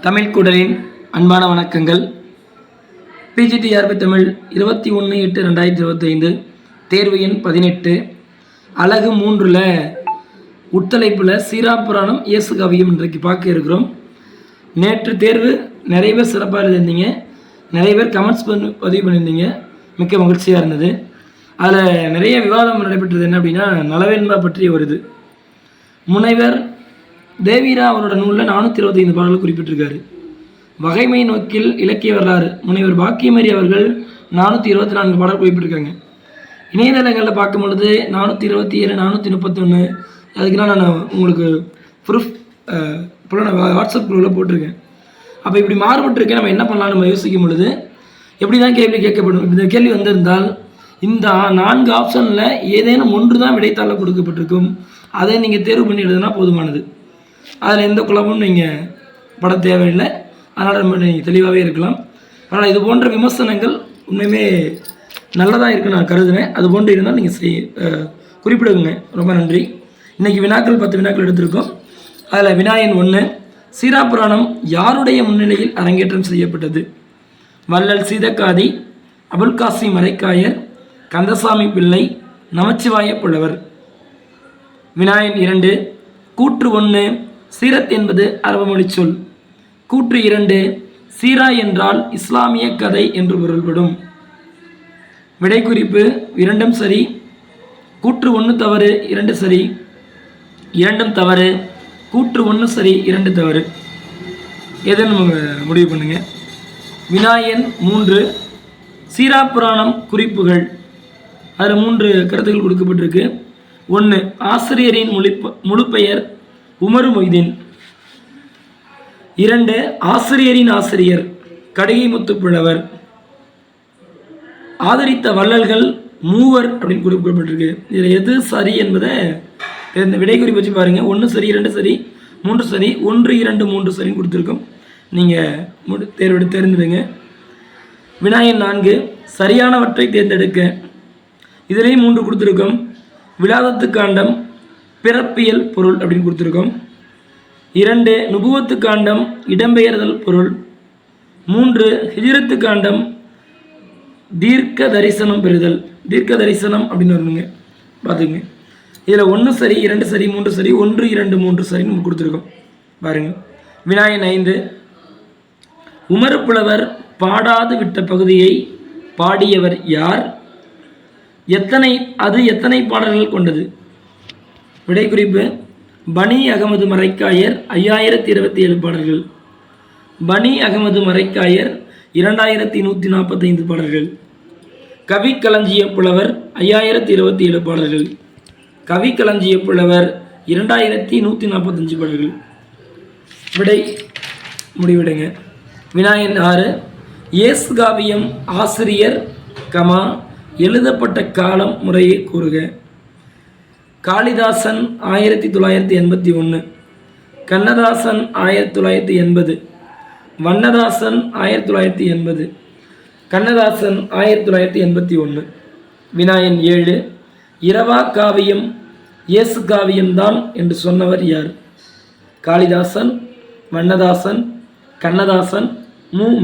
தமிழ் குடலின் அன்பான வணக்கங்கள். பிஜிடிஆர்பி தமிழ் 21/8/2025 தேர்வு எண் 18 அலகு 3ல் உட்தலைப்பில் சீராப்புராணம் இயேசு காவியம் இன்றைக்கு பார்க்க இருக்கிறோம். நேற்று தேர்வு நிறைய பேர் சிறப்பாக எழுதியிருந்தீங்க, நிறைய பேர் கமெண்ட்ஸ் பதிவு பண்ணியிருந்தீங்க, மிக்க மகிழ்ச்சியாக இருந்தது. அதில் நிறைய விவாதம் நடைபெற்றது. என்ன அப்படின்னா, நலவேன்பா பற்றிய வருது. முனைவர் தேவீரா அவரோட நூலில் 425 பாடல்கள் குறிப்பிட்டிருக்காரு. வகைமை நோக்கில் இலக்கிய வரலாறு முனைவர் பாக்கியமேரி அவர்கள் 424 பாடல் குறிப்பிட்டிருக்காங்க. இணையதளங்களில் பார்க்கும் பொழுது 427, 431, அதுக்கெல்லாம் நான் உங்களுக்கு ப்ரூஃப் நான் வாட்ஸ்அப் குரூப்பில் போட்டிருக்கேன். அப்போ இப்படி மாறுபட்டிருக்கேன், நம்ம என்ன பண்ணலாம் நம்ம யோசிக்கும் பொழுது எப்படி தான் கேள்வி கேட்கப்படும். இந்த கேள்வி வந்திருந்தால் இந்த 4 ஆப்ஷனில் ஏதேனும் ஒன்று தான் விடைத்தாளில் கொடுக்கப்பட்டிருக்கும். அதை நீங்கள் தேர்வு பண்ணி எழுதுனா போதுமானது. அதில் எந்த குழப்பமும் நீங்கள் பட தேவையில்லை. அதனால் நம்ம நீங்கள் தெளிவாகவே இருக்கலாம். ஆனால் இது போன்ற விமர்சனங்கள் உண்மையுமே நல்லதாக இருக்குன்னு நான் கருதுவேன். அது போன்று இருந்தால் நீங்கள் குறிப்பிடுங்க. ரொம்ப நன்றி. இன்றைக்கி வினாக்கள் 10 வினாக்கள் எடுத்திருக்கோம். அதில் வினாயன் 1, சீராப்புராணம் யாருடைய முன்னிலையில் அரங்கேற்றம் செய்யப்பட்டது? வள்ளல் சீதக்காதி, அபுல்காசி மரைக்காயர், கந்தசாமி பிள்ளை, நமச்சிவாய புலவர். வினாயன் 2, கூற்று 1 சீரத் என்பது அரபு மொழி சொல். கூற்று 2 சீரா என்றால் இஸ்லாமிய கதை என்று பொருள்படும். விடை குறிப்பு: 2ம் சரி. கூற்று 1 தவறு, 2 சரி. 2ம் தவறு. கூற்று 1 சரி, 2 தவறு. எதுன்னு முடிவு பண்ணுங்க. வினாயன் 3, சீராப்புராணம் குறிப்புகள். அதில் 3 கருத்துக்கள் கொடுக்கப்பட்டிருக்கு. 1, ஆசிரியரின் முழு பெயர் உமரு மொய்தீன். 2, ஆசிரியரின் ஆசிரியர் கடிகைமுத்து புலவர். ஆதரித்த வள்ளல்கள் 3 அப்படின்னு குறிப்பிடப்பட்டிருக்கு. இதில் எது சரி என்பதை இந்த விடை குறிப்பு வச்சு பாருங்கள். 1 சரி, 2 சரி, 3 சரி, 1, 2, 3 சரின்னு கொடுத்துருக்கோம். நீங்கள் தேர்வெடு தேர்ந்தெடுங்க. வினாயன் 4, சரியானவற்றை தேர்ந்தெடுக்க. இதிலேயும் 3 கொடுத்துருக்கோம். விலாதத்து காண்டம், பிறப்பியல் பொருள் அப்படின்னு கொடுத்துருக்கோம். 2, நுபுவத்து காண்டம், இடம்பெயர்தல் பொருள். 3, ஹிஜ்ரத்து காண்டம், தீர்க்க தரிசனம் பெறுதல். தீர்க்க தரிசனம் அப்படின்னு வரணுங்க, பார்த்துக்குங்க. இதில் 1 சரி, 2 சரி, 3 சரி, 1, 2, 3 சரின்னு நம்ம கொடுத்துருக்கோம் பாருங்கள். வினாயன் 5, உமரு புலவர் பாடாது விட்ட பகுதியை பாடியவர் யார்? எத்தனை பாடல்கள் கொண்டது? விடை குறிப்பு: பனி அகமது மரைக்காயர் 5027 பாடல்கள். பனி அகமது மரைக்காயர் 2145 பாடல்கள். கவி களஞ்சிய புலவர் 5027 பாடல்கள். கவி களஞ்சிய புலவர் 2145 பாடல்கள். விடை முடிவிடுங்க. வினாயன் 6, இயேசு காவியம் ஆசிரியர் எழுதப்பட்ட காலம் முறையை கூறுக. காளிதாசன் 1981, கண்ணதாசன் 1980, வண்ணதாசன் 1980, கண்ணதாசன் 1981. வினாயன் 7, இரவா காவியம் இயேசு காவியம்தான் என்று சொன்னவர் யார்? காளிதாசன், வண்ணதாசன், கண்ணதாசன்,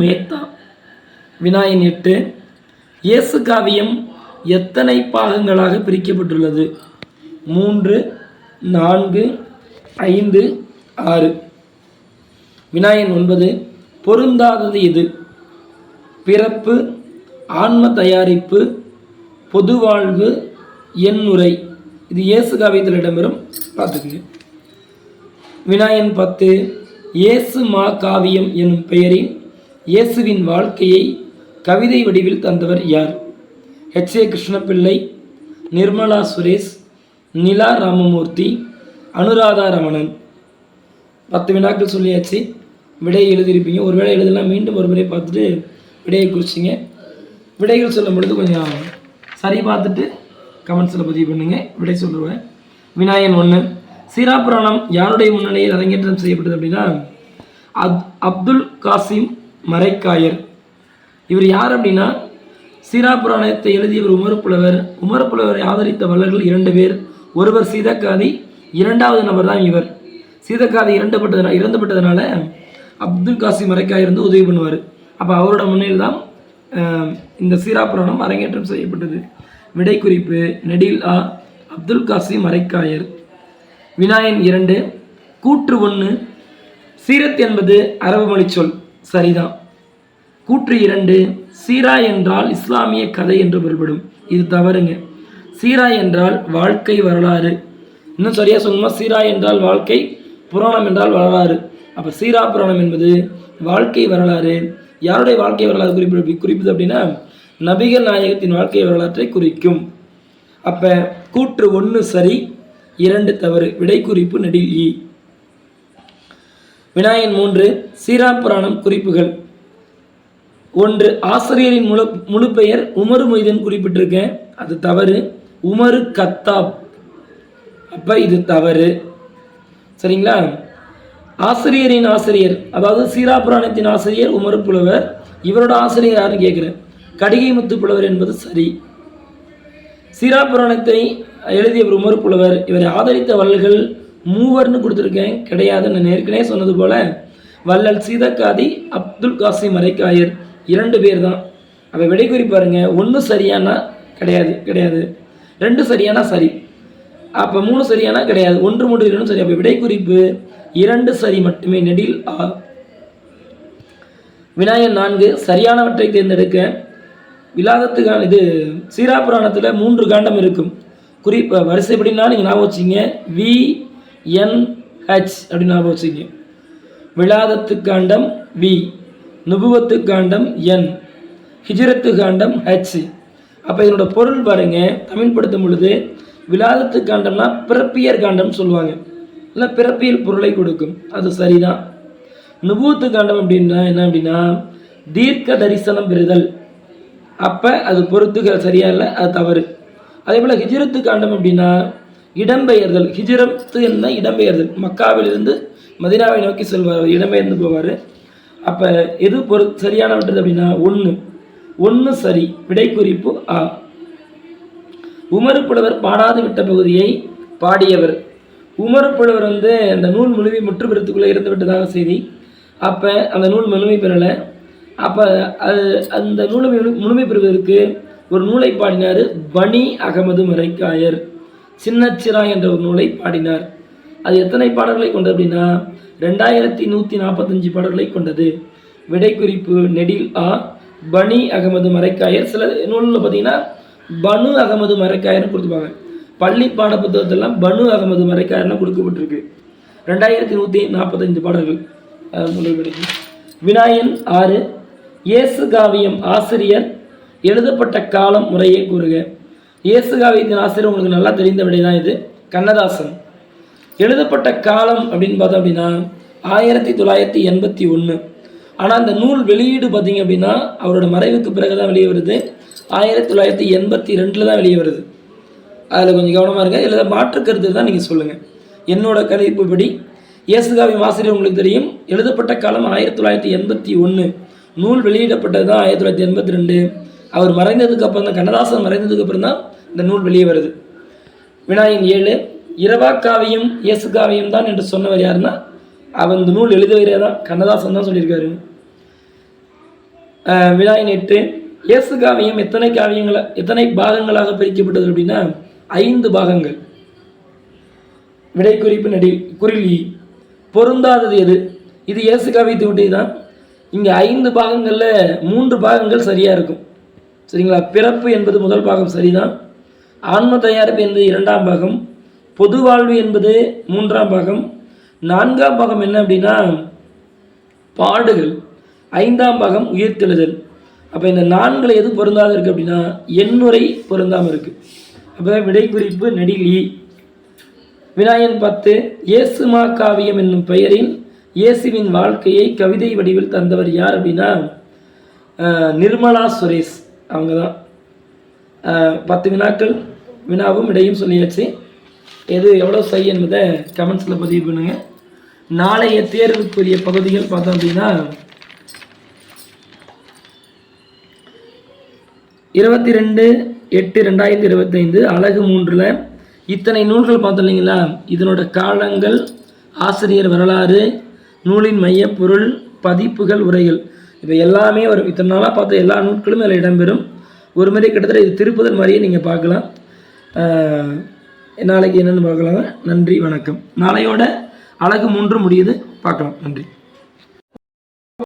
மேத்தா. வினாயன் 8, இயேசு காவியம் எத்தனை பாகங்களாக பிரிக்கப்பட்டுள்ளது? 3, 4, 5, 6. வினாயன் 9, பொருந்தாதது எது? பிறப்பு, ஆன்ம தயாரிப்பு, பொதுவாழ்வு, எண்ணுரை. இது இயேசு காவியத்தில் இடம்பெறும், பார்த்துக்குங்க. வினாயன் 10, இயேசு மா காவியம் எனும் பெயரில் இயேசுவின் வாழ்க்கையை கவிதை வடிவில் தந்தவர் யார்? H.A. கிருஷ்ணபிள்ளை, நிர்மலா சுரேஷ், நிலா ராமமூர்த்தி, அனுராதா ரமணன். 10 வினாக்கள் சொல்லியாச்சு. விடையை எழுதியிருப்பீங்க. ஒரு வேளை எழுதலாம், மீண்டும் ஒரு முறை பார்த்துட்டு விடையை குறிச்சிங்க. விடைகள் சொல்லும் பொழுது கொஞ்சம் சரி பார்த்துட்டு கமெண்ட்ஸில் பதிவு பண்ணுங்கள். விடை சொல்லுவேன். வினாயன் 1, சீராப்புராணம் யாருடைய முன்னிலையில் அரங்கேற்றம் செய்யப்பட்டது அப்படின்னா, அப்துல் காசிம் மரைக்காயர். இவர் யார் அப்படின்னா, சீராப்புராணத்தை எழுதியவர் உமரு புலவர். உமரு புலவரை ஆதரித்த வள்ளல்கள் 2 பேர். ஒருவர் சீதக்காதி, 2வது நபர் தான் இவர். சீதக்காதி இறந்துபட்டதுனால அப்துல் காசிம் மரைக்காயர் வந்து உதவி பண்ணுவார். அப்போ அவரோட முன்னிலையில் தான் இந்த சீராப்புராணம் அரங்கேற்றம் செய்யப்பட்டது. விடை குறிப்பு நெடில் ஆ அப்துல் காசிம் மரைக்காயர். வினாயன் 2 கூற்று 1 சீரத் என்பது அரபு மொழி சொல், சரிதான். கூற்று 2 சீரா என்றால் இஸ்லாமிய கதை என்று பொருள்படும், இது தவறுங்க. சீரா என்றால் வாழ்க்கை வரலாறு. இன்னும் சரியாக சொல்லணுமா, சீரா என்றால் வாழ்க்கை, புராணம் என்றால் வரலாறு. அப்போ சீரா புராணம் என்பது வாழ்க்கை வரலாறு. யாருடைய வாழ்க்கை வரலாறு குறிப்பிடுது அப்படின்னா நபிகள் நாயகத்தின் வாழ்க்கை வரலாற்றை குறிக்கும். அப்போ கூற்று 1 சரி, 2 தவறு. விடை குறிப்பு நெடில் ஈ. வினாயன் 3 சீரா புராணம் குறிப்புகள். 1 ஆசிரியரின் முழு பெயர் உமரு மொய்தீன் குறிப்பிட்டிருக்கேன், அது தவறு. உமரு கத்தாப், அப்போ இது தவறு, சரிங்களா. ஆசிரியரின் ஆசிரியர், அதாவது சீரா புராணத்தின் ஆசிரியர் உமரு புலவர். இவரோட ஆசிரியர் யாருன்னு கேட்குறேன், கடிகை முத்து புலவர் என்பது சரி. சீரா புராணத்தை எழுதியவர் உமரு புலவர். இவரை ஆதரித்த வள்ளல்கள் மூவர்னு கொடுத்துருக்கேன், கிடையாது. நான் ஏற்கனவே சொன்னது போல வள்ளல் சீதக்காதி, அப்துல் காசிம் மரைக்காயர் 2 பேர் தான். அப்போ விடை குறிப்பாருங்க. 1 சரியானா கிடையாது, கிடையாது. 2 சரியானா சரி. அப்போ 3 சரியானா கிடையாது. 1 3 2 சரி. அப்போ விடை குறிப்பு 2 சரி மட்டுமே, நெடில் ஆ. வினாயன் 4 சரியானவற்றை தேர்ந்தெடுக்க. விலாதத்துக்கான இது சீரா புராணத்தில் 3 காண்டம் இருக்கும். குறிப்பு வரிசைப்படினா நீங்கள் ஞாபகம் வச்சிங்க, VNH அப்படின்னு ஞாபகம் வச்சுங்க. விலாதத்து காண்டம் V, நுபுவத்து காண்டம் N, ஹிஜ்ரத்து காண்டம் H. அப்போ இதனோட பொருள் பாருங்க, தமிழ்படுத்தும் பொழுது விலாதத்து காண்டம்னா பிறப்பியர் காண்டம் சொல்லுவாங்க, இல்லை பிறப்பியல் பொருளை கொடுக்கும், அது சரிதான். நுபுவத்து காண்டம் அப்படின்னா என்ன அப்படின்னா தீர்க்க தரிசனம் பெறுதல், அப்போ அது பொறுத்துக்கிற சரியா இல்லை, அது தவறு. அதே போல் ஹிஜ்ரத்து காண்டம் அப்படின்னா இடம்பெயர்தல். ஹிஜ்ரத்து என்ன இடம்பெயர்தல், மக்காவிலிருந்து மதீனாவை நோக்கி செல்வார், இடம்பெயர்ந்து போவார். அப்போ எது சரியானவற்றது அப்படின்னா 1 சரி. விடை குறிப்பு ஆ. உமரு புலவர் பாடாது விட்ட பகுதியை பாடியவர். உமரு புலவர் வந்து அந்த நூல் முழுமை முற்றுப்பெறத்துக்குள்ளே இருந்து விட்டதாக செய்தி. அப்போ அந்த நூல் முழுமை பெறலை. அப்போ அந்த நூலை முழுமை பெறுவதற்கு ஒரு நூலை பாடினார் பனி அகமது மரைக்காயர். சின்னச்சிரா என்ற ஒரு நூலை பாடினார். அது எத்தனை பாடல்களை கொண்டது அப்படின்னா 2145 பாடல்களை கொண்டது. விடை குறிப்பு நெடில் ஆ பனி அகமது மரைக்காயர். சில நூலில் பார்த்தீங்கன்னா பனு அகமது மரைக்காயர்னு கொடுத்துப்பாங்க. பள்ளி பாட புத்தகத்தெல்லாம் பனு அகமது மரைக்காயர்லாம் கொடுக்கப்பட்டிருக்கு. 2145 பாடல்கள் கிடைக்கும். வினாயன் 6 இயேசு காவியம் ஆசிரியர், எழுதப்பட்ட காலம் முறையை கூறுக. இயேசு காவியத்தின் ஆசிரியர் உங்களுக்கு நல்லா தெரிந்த விடை தான் இது, கண்ணதாசன். எழுதப்பட்ட காலம் அப்படின்னு பார்த்தோம் அப்படின்னா 1981. ஆனால் அந்த நூல் வெளியீடு பார்த்தீங்க அப்படின்னா அவரோட மறைவுக்கு பிறகு தான் வெளியே வருது, 1982 தான் வெளியே வருது. அதில் கொஞ்சம் கவனமாக இருங்க. இதில் மாற்று கருத்து தான் நீங்கள் சொல்லுங்கள். என்னோட கணிப்புப்படி இயேசு காவியம் ஆசிரியர் உங்களுக்கு தெரியும், எழுதப்பட்ட காலம் 1981, நூல் வெளியிடப்பட்டது தான் 1982. அவர் மறைந்ததுக்கு அப்புறம் தான், கண்ணதாசன் மறைந்ததுக்கு அப்புறம் தான் இந்த நூல் வெளியே வருது. வினாயன் 7 இரவா காவியம் இயேசு காவியம் தான் என்று சொன்னவர் யாருன்னா அவர் இந்த நூல் எழுதுவரே தான் கண்ணதாசன் தான் சொல்லியிருக்காரு. வினாயன் 8 இயேசு காவியம் எத்தனை பாகங்களாக பிரிக்கப்பட்டது அப்படின்னா 5 பாகங்கள். விடை குறிப்பு நெடில் குறில் ஈ. பொருந்தாதது எது? இது இயேசு காவியத்தை ஒட்டி தான். இங்கே 5 பாகங்களில் 3 பாகங்கள் சரியாக இருக்கும், சரிங்களா. பிறப்பு என்பது முதல் பாகம் சரிதான், ஆன்ம தயாரிப்பு என்பது 2ஆம் பாகம், பொது வாழ்வு என்பது 3ஆம் பாகம், 4ஆம் பாகம் என்ன அப்படின்னா பாடுகள், 5ஆம் பாகம் உயிர்த்தெழுதல். அப்போ இந்த 4 எது பொருந்தாத இருக்குது அப்படின்னா எண்ணுரை பொருந்தாமல் இருக்குது. அப்போ விடை குறிப்பு நெடில் ஈ. வினாயன் 10 இயேசுமா காவியம் என்னும் பெயரில் இயேசுவின் வாழ்க்கையை கவிதை வடிவில் தந்தவர் யார் அப்படின்னா நிர்மலா சுரேஷ், அவங்க தான். 10 வினாக்கள், வினாவும் விடையும் சொல்லியாச்சு. எது எவ்வளோ சரி என்பதை கமெண்ட்ஸில் பதிவு பண்ணுங்கள். நாளைய தேர்வுக்குரிய பகுதிகள் பார்த்தோம் அப்படின்னா 22/8/2025 அலகு 3 இத்தனை நூல்கள் பார்த்தோம் இல்லைங்களா. இதனோட காலங்கள், ஆசிரியர் வரலாறு, நூலின் மையப்பொருள், பதிப்புகள் உரைகள் இப்போ எல்லாமே வரும். இத்தனை நாளாக பார்த்த எல்லா நூட்களும் அதில் இடம்பெறும். ஒரு மாதிரி கிட்டத்தட்ட இது திருப்புதல் மாதிரியே நீங்கள் பார்க்கலாம். நாளைக்கு என்னென்னு பார்க்கலாங்க. நன்றி, வணக்கம். நாளையோட அழகு 3 முடியுது, பார்க்கலாம். நன்றி.